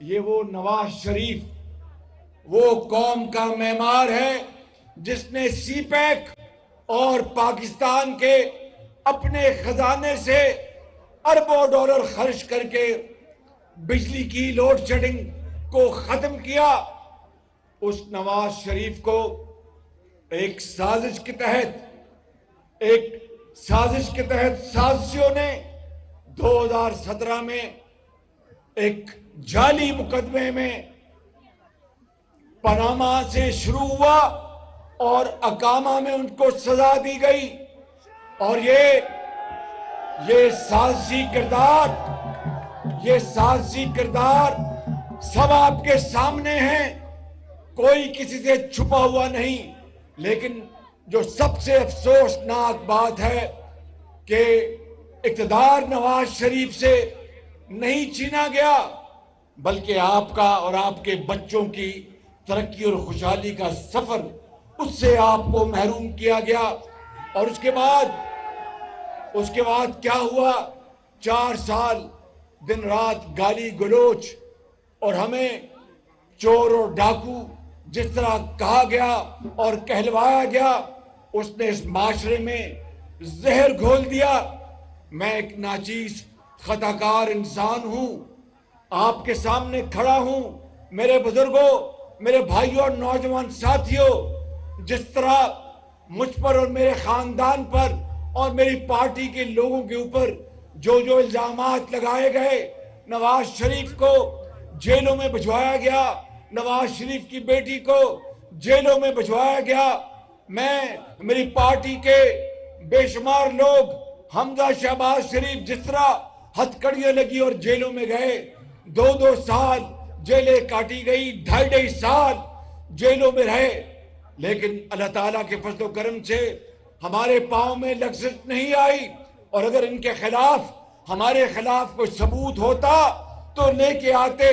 ये वो नवाज शरीफ, वो कौम का मेमार है जिसने सीपैक और पाकिस्तान के अपने खजाने से अरबों डॉलर खर्च करके बिजली की लोड शेडिंग को खत्म किया। उस नवाज शरीफ को एक साजिश के तहत साजिशों ने 2017 में एक जाली मुकदमे में पनामा से शुरू हुआ और अकामा में उनको सजा दी गई। और ये साजिशी किरदार सब आपके सामने हैं, कोई किसी से छुपा हुआ नहीं। लेकिन जो सबसे अफसोसनाक बात है कि इक़्तिदार नवाज शरीफ से नहीं छीना गया, बल्कि आपका और आपके बच्चों की तरक्की और खुशहाली का सफर, उससे आपको महरूम किया गया। और उसके बाद क्या हुआ? 4 साल दिन रात गाली गलोच और हमें चोर और डाकू जिस तरह कहा गया और कहलवाया गया, उसने इस माशरे में जहर घोल दिया। मैं एक नाचीज खताकार इंसान हूं, आपके सामने खड़ा हूं। मेरे बुजुर्गों, मेरे भाइयों और नौजवान साथियों, जिस तरह मुझ पर और मेरे खानदान पर और मेरी पार्टी के लोगों के ऊपर जो जो इल्जामात लगाए गए, नवाज शरीफ को जेलों में भिजवाया गया, नवाज शरीफ की बेटी को जेलों में भिजवाया गया। मेरी पार्टी के बेशुमार लोग, हमजा शहबाज शरीफ जिस तरह हथकड़ियां लगी और जेलों में गए, 2-2 साल जेलें काटी गई, 2.5 साल जेलों में रहे। लेकिन अल्लाह ताला के फजल करम से हमारे पांव में लग़ज़त नहीं आई। और अगर इनके खिलाफ, हमारे खिलाफ कोई सबूत होता तो लेके आते।